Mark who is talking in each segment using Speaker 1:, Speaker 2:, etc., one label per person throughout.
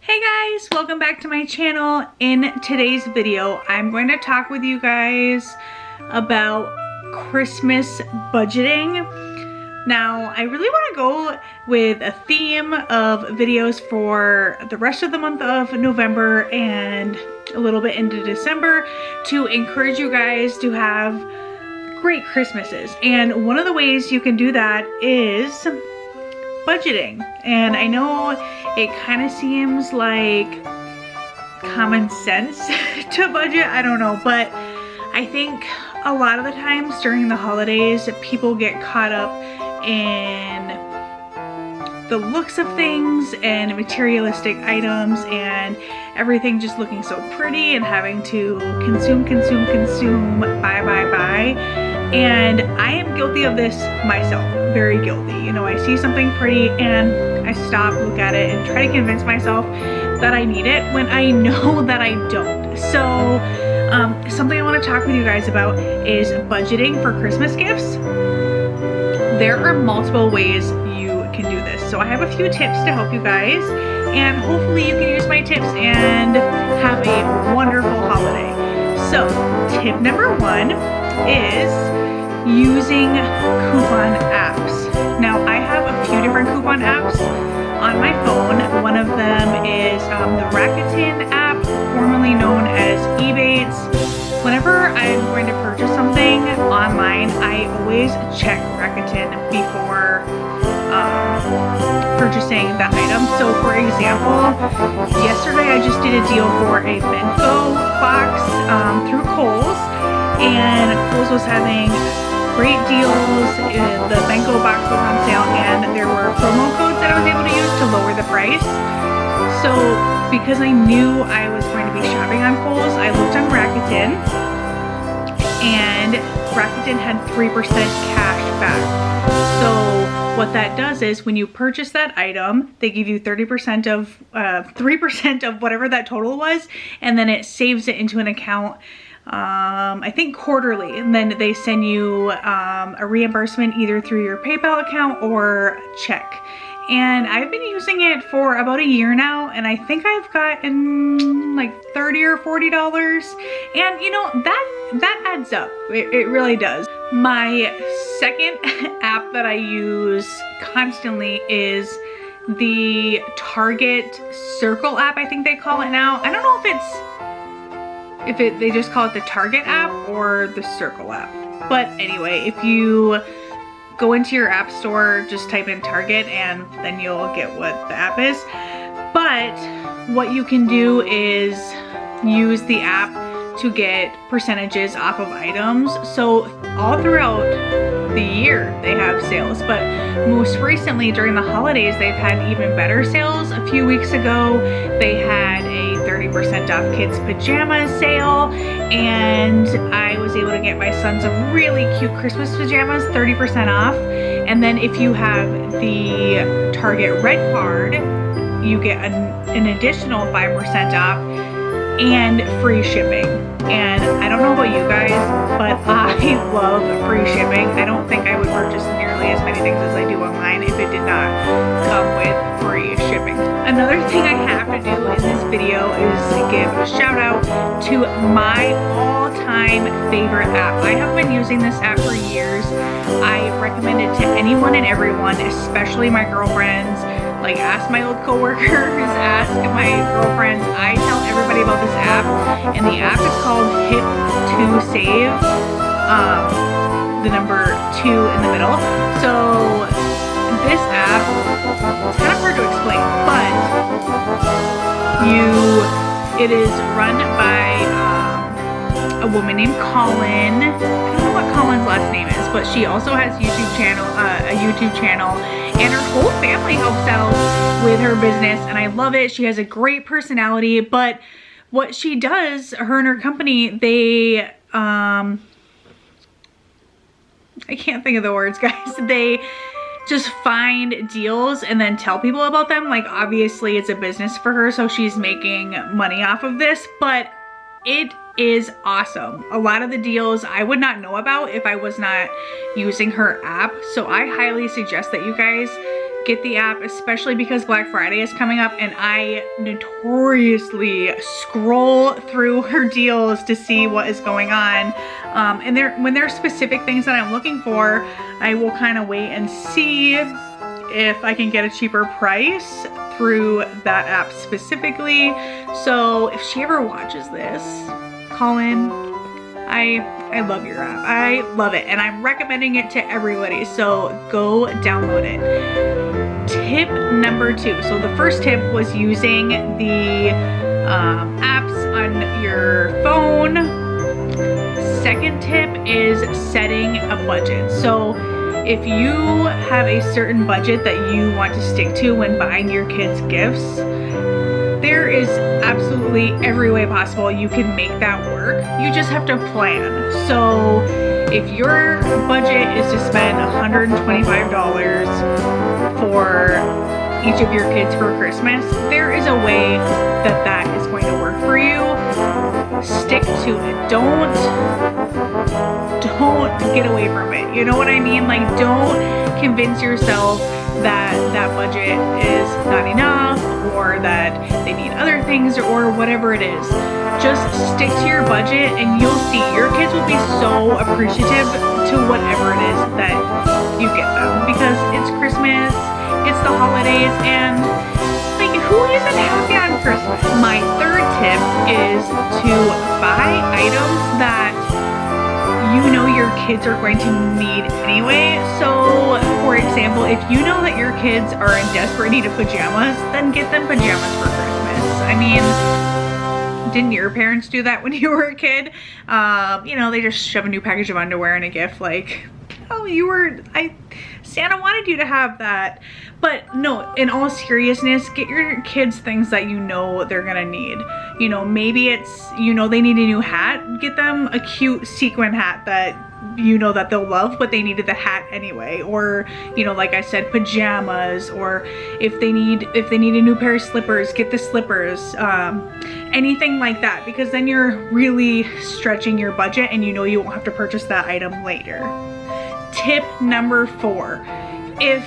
Speaker 1: Hey guys, welcome back to my channel. In today's video, I'm going to talk with you guys about Christmas budgeting. Now, I really want to go with a theme of videos for the rest of the month of November and a little bit into December to encourage you guys to have great Christmases. And one of the ways you can do that is budgeting. And I know it kind of seems like common sense to budget, I don't know, but I think a lot of the times during the holidays people get caught up in the looks of things and materialistic items and everything just looking so pretty and having to consume, buy. And I am guilty of this myself, very guilty. You know, I see something pretty and I stop, look at it, and try to convince myself that I need it when I know that I don't. So something I want to talk with you guys about is budgeting for Christmas gifts. There are multiple ways you can do this. So I have a few tips to help you guys, and hopefully you can use my tips and have a wonderful holiday. So tip number one is using coupon apps. Now I have a few different coupon apps on my phone. One of them is the Rakuten app, formerly known as Ebates. Whenever I'm going to purchase something online, I always check Rakuten before purchasing that item. So for example, yesterday I just did a deal for a bento box through Kohl's, and Kohl's was having great deals. The bento box was on sale and there were promo codes that I was able to use to lower the price. So because I knew I was going to be shopping on Kohl's, I looked on Rakuten, and Rakuten had 3% cash back. So what that does is when you purchase that item, they give you 30% of 3% of whatever that total was, and then it saves it into an account, I think quarterly, and then they send you a reimbursement either through your PayPal account or check. And I've been using it for about a year now, and I think I've gotten like $30 or $40, and you know, that adds up. It really does. My second app that I use constantly is the Target Circle app, I think they call it now. I don't know if they just call it the Target app or the Circle app. But anyway, if you go into your app store, just type in Target and then you'll get what the app is. But what you can do is use the app to get percentages off of items. So all throughout the year they have sales, but most recently during the holidays they've had even better sales. A few weeks ago they had a 30% off kids pajamas sale, and I was able to get my son some really cute Christmas pajamas 30% off. And then if you have the Target Red Card, you get an additional 5% off and free shipping. And I don't know about you guys, but I love free shipping. I don't think I would purchase nearly as many things as I do online if it did not come with free shipping. Another thing I have to do in this video is give a shout out to my all-time favorite app. I have been using this app for years. I recommend it to anyone and everyone, especially my girlfriends. Like, ask my old coworkers, ask my girlfriends. I tell everybody about this app, and the app is called Hit2Save, the number 2 in the middle. So this app, it's kind of hard to explain, but it is run by a woman named Colin. I don't know what Colin's last name is, but she also has a YouTube channel, and her whole family helps out with her business, and I love it. She has a great personality, but what she does, her and her company, they I can't think of the words, guys. They just find deals and then tell people about them. Like, obviously it's a business for her, so she's making money off of this, but it is awesome. A lot of the deals I would not know about if I was not using her app. So I highly suggest that you guys get the app, especially because Black Friday is coming up and I notoriously scroll through her deals to see what is going on. And when there are specific things that I'm looking for, I will kind of wait and see if I can get a cheaper price through that app specifically. So if she ever watches this, Colin, I love your app. I love it, and I'm recommending it to everybody, so go download it. Tip number 2. So the first tip was using the apps on your phone. Second tip is setting a budget. So if you have a certain budget that you want to stick to when buying your kids gifts, there is absolutely every way possible you can make that work. You just have to plan. So if your budget is to spend $125 for each of your kids for Christmas, there is a way that that is going to work for you. Stick to it. Don't get away from it. You know what I mean? Like, don't convince yourself that that budget is not enough or that they need other things or whatever it is. Just stick to your budget and you'll see your kids will be so appreciative to whatever it is that you get them, because it's Christmas, it's the holidays, and like, who isn't happy on Christmas? My third tip is to buy items that you know your kids are going to need anyway. So for example, if you know that your kids are in desperate need of pajamas, then get them pajamas for Christmas. I mean, didn't your parents do that when you were a kid? You know, they just shove a new package of underwear in a gift, like, oh, Santa wanted you to have that. But no, in all seriousness, get your kids things that you know they're gonna need. You know, maybe it's, you know, they need a new hat. Get them a cute sequin hat that you know that they'll love, but they needed the hat anyway. Or, you know, like I said, pajamas. Or if they need a new pair of slippers, get the slippers. Anything like that, because then you're really stretching your budget and you know you won't have to purchase that item later. Tip number 4. If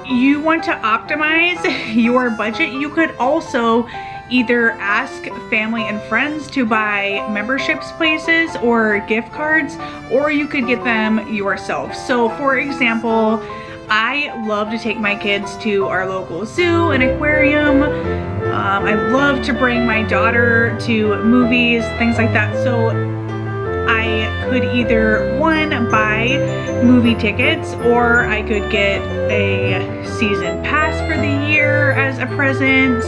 Speaker 1: you want to optimize your budget, you could also either ask family and friends to buy memberships places or gift cards, or you could get them yourself. So for example, I love to take my kids to our local zoo and aquarium. I love to bring my daughter to movies, things like that. So I could either, one, buy movie tickets, or I could get a season pass for the year as a present.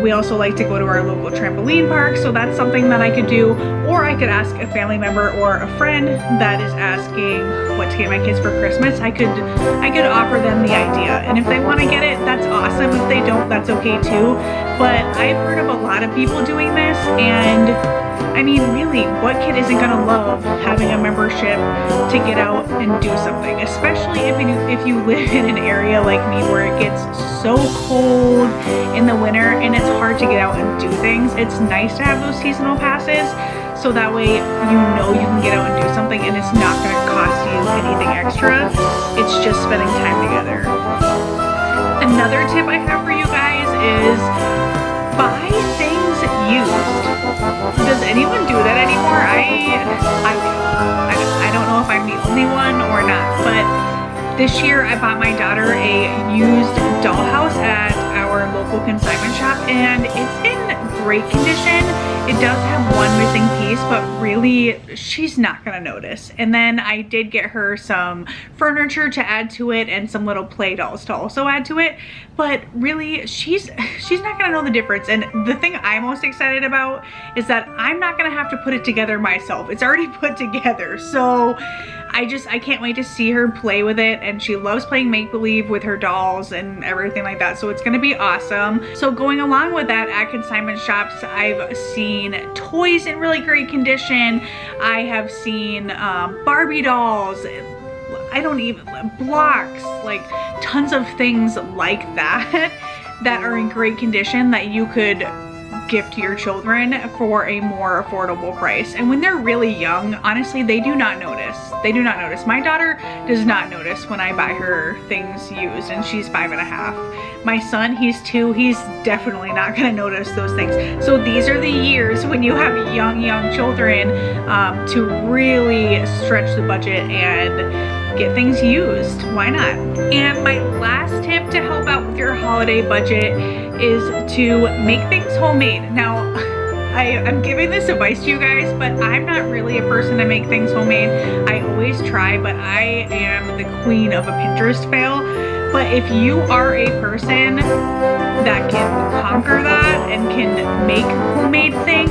Speaker 1: We also like to go to our local trampoline park, so that's something that I could do. Or I could ask a family member or a friend that is asking what to get my kids for Christmas. I could offer them the idea, and if they want to get it, that's awesome. If they don't, that's okay too. But I've heard of a lot of people doing this, and I mean, really, what kid isn't gonna love having a membership to get out and do something? Especially if you live in an area like me where it gets so cold in the winter and it's hard to get out and do things. It's nice to have those seasonal passes, so that way you know you can get out and do something and it's not gonna cost you anything extra. It's just spending time together. Another tip I have for you guys is buy things used. Does anyone do that anymore? I do. I don't know if I'm the only one or not, but this year I bought my daughter a used dollhouse at our local consignment shop, and it's in great condition. It does have one missing piece, but really she's not gonna notice. And then I did get her some furniture to add to it and some little play dolls to also add to it, but really she's not gonna know the difference. And the thing I'm most excited about is that I'm not gonna have to put it together myself. It's already put together. So I can't wait to see her play with it, and she loves playing make-believe with her dolls and everything like that, so it's gonna be awesome. So going along with that, at consignment shops, I've seen toys in really great condition. I have seen Barbie dolls, blocks, like tons of things like that that are in great condition that you could gift to your children for a more affordable price. And when they're really young, honestly, they do not notice. They do not notice. My daughter does not notice when I buy her things used, and she's 5.5. My son, he's 2, he's definitely not gonna notice those things. So these are the years when you have young children to really stretch the budget and get things used. Why not? And my last tip to help out with your holiday budget is to make things homemade. Now, I'm giving this advice to you guys, but I'm not really a person to make things homemade. I always try, but I am the queen of a Pinterest fail. But if you are a person that can conquer that and can make homemade things,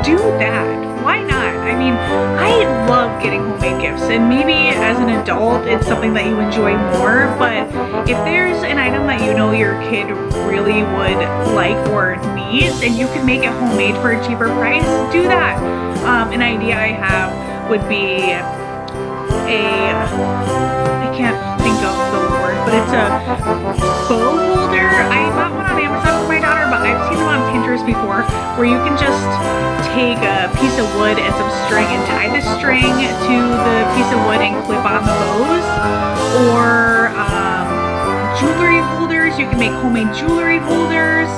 Speaker 1: do that. Why not? I mean, I love getting homemade gifts, and maybe as an adult it's something that you enjoy more, but if there's an item that you know your kid really would like or needs and you can make it homemade for a cheaper price, do that. An idea I have would be I can't think of the word, but it's a bow holder. I bought one on Amazon for my daughter, but I've seen them on Pinterest before, where you can just take a piece of wood and some string and tie the string to the piece of wood and clip on the bows. Or jewelry holders, you can make homemade jewelry holders.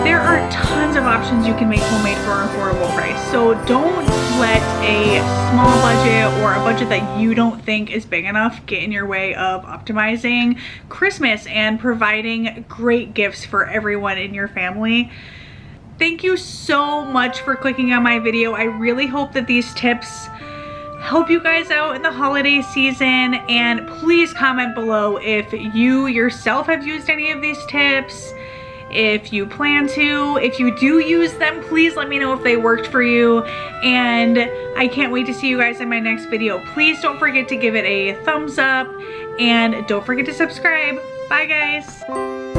Speaker 1: There are tons of options you can make homemade for an affordable price. So don't let a small budget or a budget that you don't think is big enough get in your way of optimizing Christmas and providing great gifts for everyone in your family. Thank you so much for clicking on my video. I really hope that these tips help you guys out in the holiday season, and please comment below if you yourself have used any of these tips. If you plan to, if you do use them, please let me know if they worked for you. And I can't wait to see you guys in my next video. Please don't forget to give it a thumbs up and don't forget to subscribe. Bye guys.